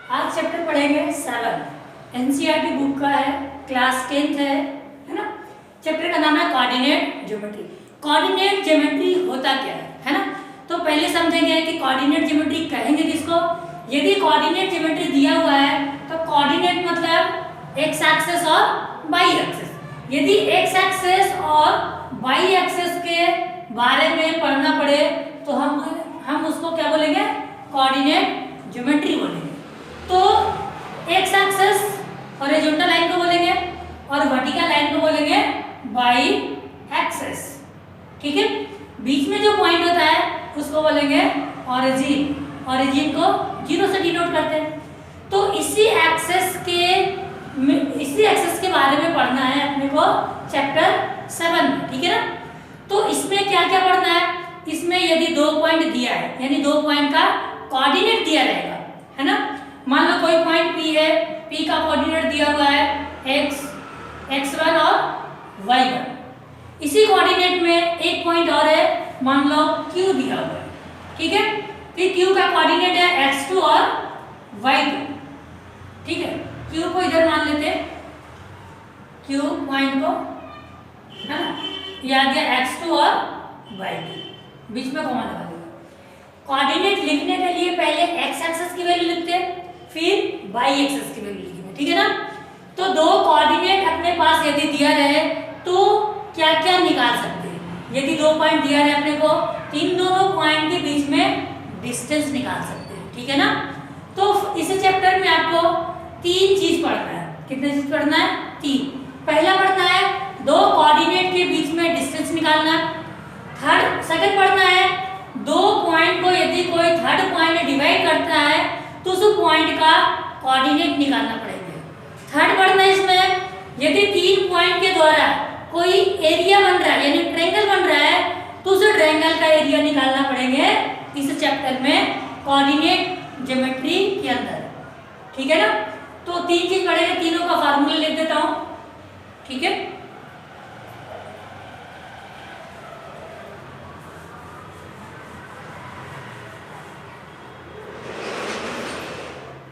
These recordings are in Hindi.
आज चैप्टर पढ़ेंगे 7 एनसीईआरटी बुक का है, क्लास 10th है ना। चैप्टर का नाम है कोऑर्डिनेट ज्योमेट्री। कोऑर्डिनेट ज्योमेट्री होता क्या है ना। तो पहले समझेंगे कि कोऑर्डिनेट ज्योमेट्री कहेंगे किसको। यदि कोऑर्डिनेट ज्योमेट्री दिया हुआ है तो कोऑर्डिनेट मतलब एक्स एक्सिस और वाई एक्सिस। यदि एक्स एक्सिस और वाई एक्सिस के बारे में पढ़ना पड़े तो हम उसको क्या बोलेंगे, कोऑर्डिनेट ज्योमेट्री बोलेंगे। तो एक्स एक्सिस हॉरिजॉन्टल लाइन को बोलेंगे और वर्टिकल लाइन को बोलेंगे वाई एक्सिस। ठीक है, बीच में जो पॉइंट होता है उसको बोलेंगे ऑरिजिन। ऑरिजिन को 0 से डिनोट करते हैं। तो इसी एक्सिस के बारे में पढ़ना है अपने को चैप्टर 7 में। ठीक है ना। तो इसमें क्या क्या पढ़ना है, इसमें यदि 2 पॉइंट दिया है यानी 2 पॉइंट का कोऑर्डिनेट दिया रहेगा है ना। मान लो कोई पॉइंट P है, P का कोऑर्डिनेट दिया हुआ है x1 और y1। इसी कोऑर्डिनेट में एक पॉइंट और है, मान लो Q दिया हुआ है। ठीक है, फिर Q का कोऑर्डिनेट है x2 और y2। ठीक है, Q को इधर मान लेते हैं, Q पॉइंट को है ना, ये आ गया x2 और y2, बीच में कॉमा लगा देगा। कोऑर्डिनेट लिखने के लिए पहले x एक्सिस की वैल्यू लिखते हैं, फिर y एक्सिस की वैल्यू लिखेंगे। ठीक है ना। तो 2 कोऑर्डिनेट अपने पास यदि दिया रहे तो क्या क्या निकाल सकते हैं। यदि 2 पॉइंट दिया रहे अपने को, इन दोनों पॉइंट के बीच में डिस्टेंस निकाल सकते हैं। ठीक है ना। तो इस चैप्टर में आपको 3 चीज पढ़ना है। कितने चीज पढ़ना है? 3। पहला पढ़ना है 2 कोऑर्डिनेट के बीच में डिस्टेंस निकालना। सेकंड पढ़ना है 2 पॉइंट को यदि कोई थर्ड पॉइंट डिवाइड करता है तो उस पॉइंट का कोऑर्डिनेट निकालना पड़ेगा। थर्ड पढ़ना है इसमें यदि 3 पॉइंट के द्वारा कोई एरिया बन रहा है यानी ट्रायंगल बन रहा है तो उस ट्रायंगल का एरिया निकालना पड़ेंगे इस चैप्टर में कोऑर्डिनेट ज्योमेट्री के अंदर। ठीक है ना। तो 3 चीज पढ़ेंगे, तीनों का फार्मूला लिख देता हूं। ठीक है,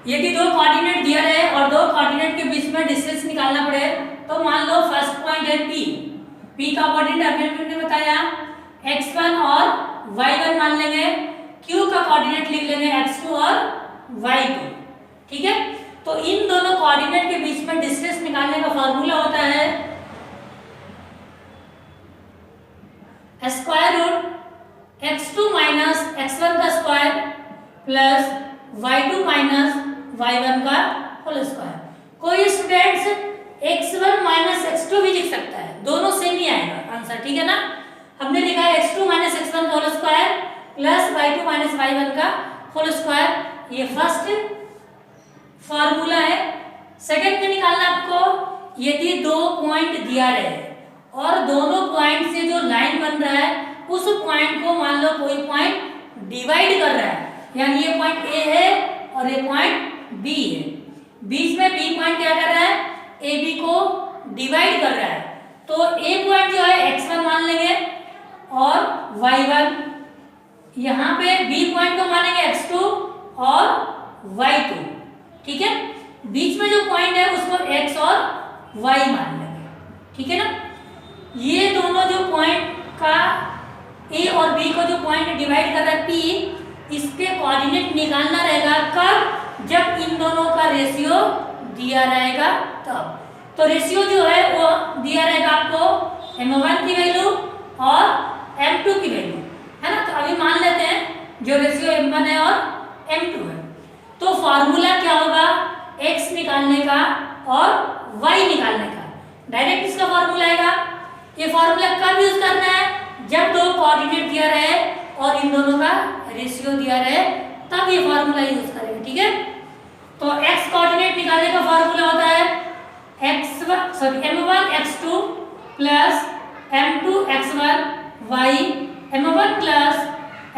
यदि 2 कोऑर्डिनेट दिया रहे और 2 कोऑर्डिनेट के बीच में डिस्टेंस निकालना पड़े तो मान लो फर्स्ट पॉइंट है P का कोऑर्डिनेट हमने बताया x1 और y1 मान लेंगे, Q का कोऑर्डिनेट लिख लेंगे x2 और y2। ठीक है, तो इन दोनों कोऑर्डिनेट के बीच में डिस्टेंस निकालने का फार्मूला होता है square root x2 minus x1 का square plus y2 minus y1 का होल स्क्वायर। कोई स्टूडेंट्स x1 माइनस x2 भी लिख सकता है, दोनों सेम ही आएगा आंसर। ठीक है ना। हमने लिखा है x2 माइनस x1 का whole square plus y2 minus y1 का होल स्क्वायर, ये फर्स्ट फार्मूला है। सेकंड में निकालना आपको यदि 2 पॉइंट दिया रहे और दोनों पॉइंट से जो लाइन बन रहा है उस पॉइंट को मान लो कोई पॉइंट डिवाइड कर रहा है, यानी ये पॉइंट A है और ये पॉइंट B है। बीच में B पॉइंट क्या कर रहा है, AB को डिवाइड कर रहा है। तो A पॉइंट जो है x1 मान लेंगे और y1, यहाँ पे B पॉइंट को मानेंगे x2 और y2। ठीक है, बीच में जो पॉइंट है उसको x और y मान लेंगे। ठीक है ना। ये दोनों जो पॉइंट का A और B को जो पॉइंट डिवाइड कर रहा है P, इसके कोऑर्डिनेट निकालना रहेगा कब, जब इन दोनों का रेशियो दिया रहेगा तब। तो रेशियो जो है वो दिया रहेगा आपको m1 की वैल्यू और m2 की वैल्यू है ना। तो अभी मान लेते हैं जो रेशियो m1 है और m2 है। तो फार्मूला क्या होगा, x निकालने का और y निकालने का। डायरेक्ट इसका फार्मूला आएगा। ये फार्मूला कब यूज करना है, जब 2 कोऑर्डिनेट दिया रहे और इन दोनों का रेशियो दिया रहे तब ये फार्मूला यूज करेंगे। ठीक है, तो x कोऑर्डिनेट निकालने का फार्मूला होता है m1 x2 plus m2 x1 y m1 plus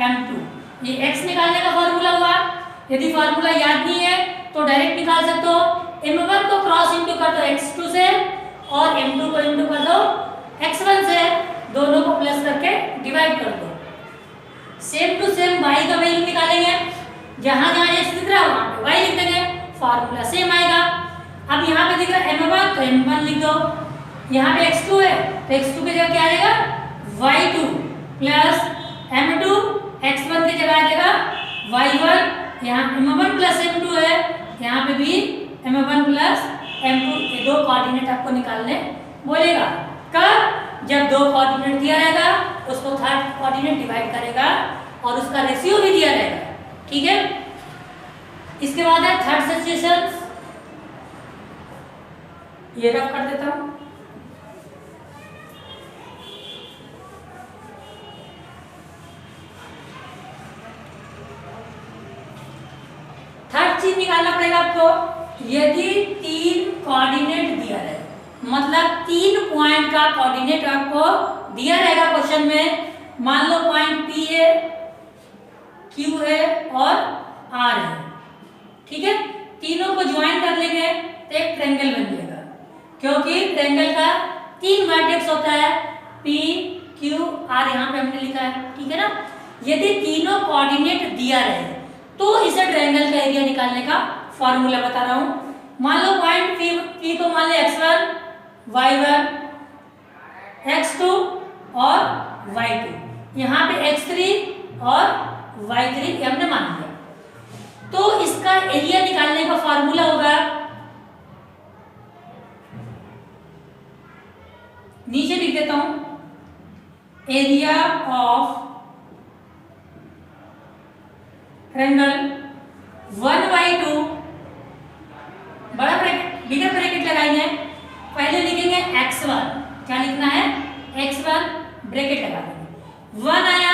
m2। ये x निकालने का फार्मूला हुआ। यदि फार्मूला याद नहीं है तो डायरेक्ट निकाल सकते हो। m1 को क्रॉस इंटू कर दो x2 से और m2 को इंटू कर दो x1 से, दोनों को प्लस करके डिवाइड कर दो। सेम टू सेम y का वैल्यू निकालेंगे, जहां जहां x दिख रहा है वहां पे y लिख देंगे। फार्मूला सेम आएगा। अब यहाँ पे दिख रहा है m1 तो m1 लिख दो, यहाँ पे x2 है तो x2 की जगह क्या आ जाएगा y2 प्लस m2 x1 की जगह आ जाएगा y1। यहाँ m1 प्लस m2 है, यहाँ पे भी m1 प्लस m2, ये दो कोऑर्डिनेट आपको निकालने बोलेगा। कब? जब दो कोऑर्डिनेट दिया रहेगा उसको थर्ड कोऑर्डिनेट डिवाइड करेगा और उसका रेशियो भी दिया रहेगा, ठीक है। इसके बाद है थर्ड सिचुएशन, ये रफ कर देता हूं। थर्ड चीज निकालना पड़ेगा आपको। यदि तीन कोऑर्डिनेट दिया रहे, मतलब 3 पॉइंट का कोऑर्डिनेट आपको दिया रहेगा क्वेश्चन में, मान लो पॉइंट P है, Q है और R है, ठीक है। तीनों को ज्वाइन कर लेंगे तो एक ट्रायंगल बन जाएगा, क्योंकि ट्रायंगल का 3 वर्टेक्स होता है, P Q R यहाँ पे हमने लिखा है, ठीक है ना। यदि तीनों कोऑर्डिनेट दिया रहे तो इसे ट्रायंगल का एरिया निकालने का फॉर्मूला बता रहा हूं। मान लो पॉइंट P को मान ले x1 y1 x2 और y2, यहाँ पे x3 और y3 हमने मान लिया, तो इसका एरिया निकालने का फॉर्मूला होगा, नीचे लिख देता हूं, एरिया ऑफ ट्रायंगल 1/2, बड़ा ब्रैकेट बिगर ब्रैकेट लगाएंगे, पहले लिखेंगे x1, क्या लिखना है x1 ब्रैकेट लगा देंगे, 1 आया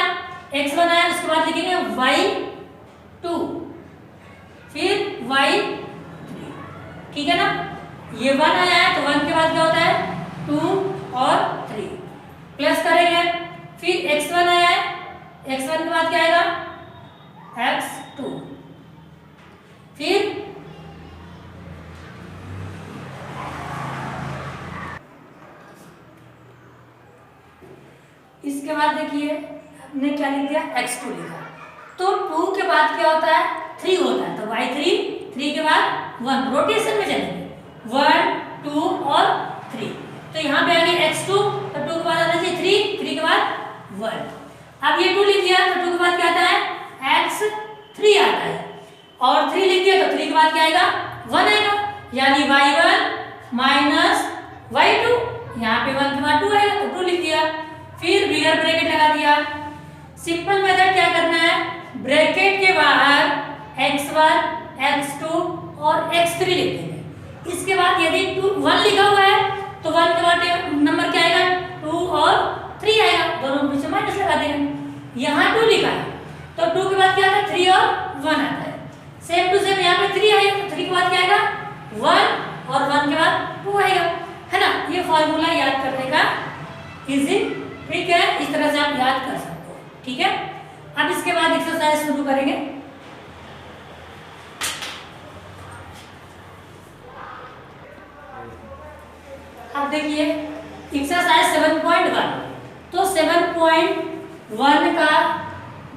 x1 आया, उसके बाद लिखेंगे y2 फिर y3, ठीक है ना। ये 1 आया है तो 1 के बाद क्या होता है 2 और 3, प्लस करेंगे, फिर x1 आया है, x1 के बाद क्या आएगा x2, फिर इसके बाद देखिए हमने क्या लिख दिया x2 लिखा, तो 2 के बाद क्या होता है 3 होता है, तो y3, 3 के बाद 1, रोटेशन में चलेंगे 1 2 और 3, तो यहाँ पे आ गया x2, तो 2 के बाद आना चाहिए 3, 3 के बाद 1। अब ये 2 लिख दिया तो 2 के बाद क्या आता है x3 आता है, और 3 लिख दिया तो 3 के बाद क्या आएगा 1 आएगा, यानी y1 माइनस y2, यहाँ पे 1 के बाद 2 आएगा तो 2 लिख दिया, फिर बिगर ब्रैकेट लगा दिया। सिंपल मेथड क्या करना है, ब्रैकेट के बाहर x1 x2 और x3 लिख देंगे। इसके बाद यदि 1 लिखा हुआ है तो 1 के बाद नंबर क्या आएगा 2 और 3 आएगा, दोनों के बीच में माइनस लगा देंगे। यहाँ 2 लिखा है तो 2 के बाद क्या आता है 3 और 1 आता है, सेम टू सेम यहाँ पे 3 आएगा तो 3 के बाद क्या आएगा 1 और 1 के बाद 2 आएगा, है ना। ये फॉर्मूला याद करने का इजी ट्रिक है, इस तरह से आप याद कर सकते हो, ठीक है। अब इसके बाद एक्सरसाइज शुरू करेंगे। अब देखिए एक्सरसाइज 7.1, तो 7.1 का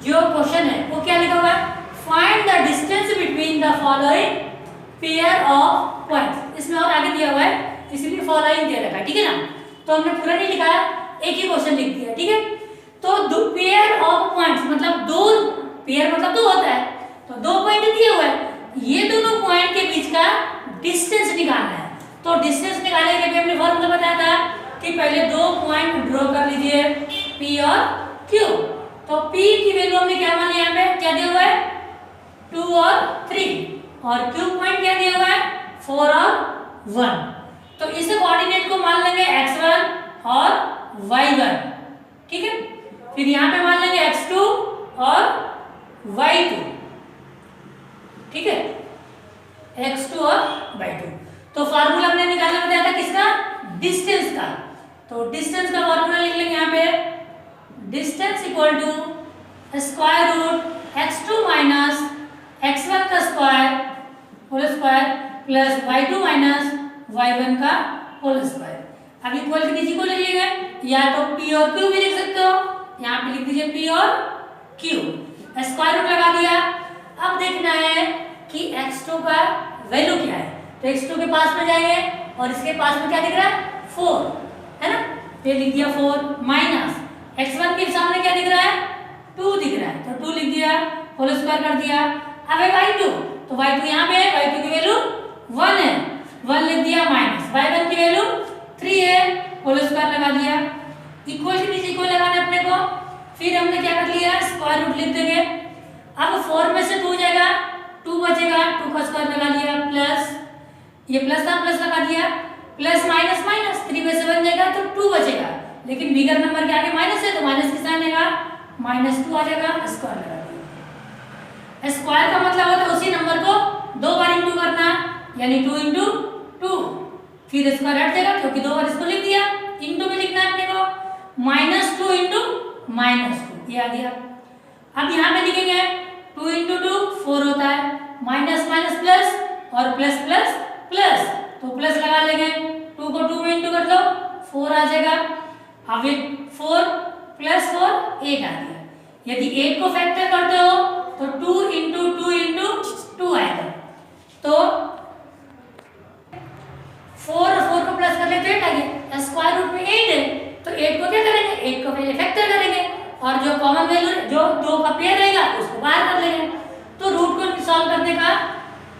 जो क्वेश्चन है वो क्या लिखा हुआ है, find the distance between the following pair of points. इसमें और आगे दिया हुआ है इसलिए फॉलोइंग दे रखा है, ठीक है ना। तो हमने पूरा नहीं लिखा है, एक ही क्वेश्चन लिख दिया, ठीक है। तो दो पेयर ऑफ पॉइंट्स, मतलब दो पेयर मतलब दो होता है, तो 2 पॉइंट दिए हुए हैं, ये दोनों पॉइंट के बीच का डिस्टेंस निकालना है। तो डिस्टेंस निकालने के लिए हमने फॉर्मूला बताया था कि पहले 2 पॉइंट ड्रॉ कर लीजिए P और Q। तो P की वैल्यू हमने क्या मान लिया, यहाँ पे क्या दिया हुआ है 2 और 3, और Q पॉइंट क्या दिया हुआ है 4 और 1। तो इस कोऑर्डिनेट को मान लेंगे x1 और y1, ठीक है। फिर यहाँ पे मान लेंगे x2 और y2, ठीक है, x2 और y2। तो फार्मूला हमने निकालना बताया था किसका, डिस्टेंस का। तो डिस्टेंस का फार्मूला लिख लेंगे यहाँ पे, distance equal to square root x2 minus x1 का square whole square plus y2 minus y1 का होल स्क्वायर। अब इक्वल के नीचे को ले लीजिएगा, या तो P और Q भी लिख सकते हो, यहाँ पे लिख दीजिए P और Q, स्क्वायर रूट लगा दिया। अब देखना है कि x2 का वैल्यू क्या है। तो x2 के पास में जाएंगे और इसके पास में क्या दिख रहा है 4 है ना, तो लिख दिया 4 माइनस x1 के सामने क्या दिख रहा है 2 दिख रहा है, तो 2 लिख दिया, होल स्क्वायर कर दिया। अब है y2, तो y2 यहाँ पे है, y2 की वैल्यू 1 है, 1 लिख दिया माइनस y1 की वैल्यू 3 है, होल स्क्वायर लगा दिया। इक्वल के नीचे इक्वल लगाना अपने को, फिर हमने क्या कर लिया स्क्वायर रूट लिख देंगे। अब 4 में से 2 जाएगा, 2 बचेगा, 2 का स्क्वायर लगा लिया प्लस, ये प्लस था प्लस लगा दिया, प्लस माइनस माइनस 3 में से 1 जाएगा तो 2 बचेगा, लेकिन बिगर नंबर के आगे माइनस है तो माइनस के साइन आएगा, -2 आ जाएगा, स्क्वायर लगा दिया। स्क्वायर का मतलब होता है उसी नंबर को 2 बार इंटू करना, यानी 2 इंटू 2, फिर स्क्वायर हट जाएगा क्योंकि 2 बार इसको लिख दिया, इंटू में लिखना है अपने को, -2 इंटू -2 ये आ गया। अब यहाँ पे लिखेंगे 2 इंटू 2 4 होता है, माइनस माइनस प्लस और प्लस प्लस प्लस, तो प्लस लगा लेंगे, 2 को 2 में इंटू कर लो 4 आ जाएगा। अब 4 प्लस 4 8 आ गया। यदि 8 को फैक्टर करते हो तो 2 इंटू 2 इंटू 2 आएगा, तो 4 और 4 को प्लस कर ले तो 8 आ गया। स्क्वायर रूट में 8 है तो 8 को क्या करेंगे, 8 को पहले फैक्टर करेंगे और जो कॉमन वैल्यू जो 2 का पेयर रहेगा उसको बाहर कर लेंगे। तो रूट को सॉल्व करने का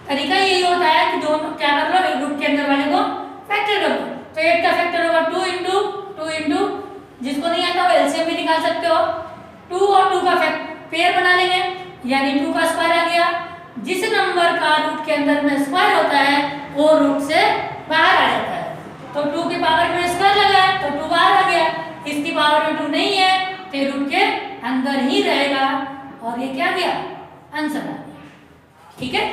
तरीका यही होता है कि दोनों क्या कर लो, एक रूट के अंदर वाले को फैक्टर कर लो। तो 8 का फैक्टर होगा 2 इंटू 2 इंटू, जिसको नहीं आता वो एलसीएम भी निकाल सकते हो, 2 और 2 का पेयर बना लेंगे, यानी 2 का स्क्वायर आ गया। जिस नंबर का रूट के अंदर में स्क्वायर होता है वो रूट से बाहर आ जाता है। तो 2 की पावर में स्क्वायर लगा है तो 2 बाहर आ गया, इसकी पावर में 2 नहीं है तो रूट के अंदर ही रहेगा, और ये क्या गया आंसर आ गया। ठीक है।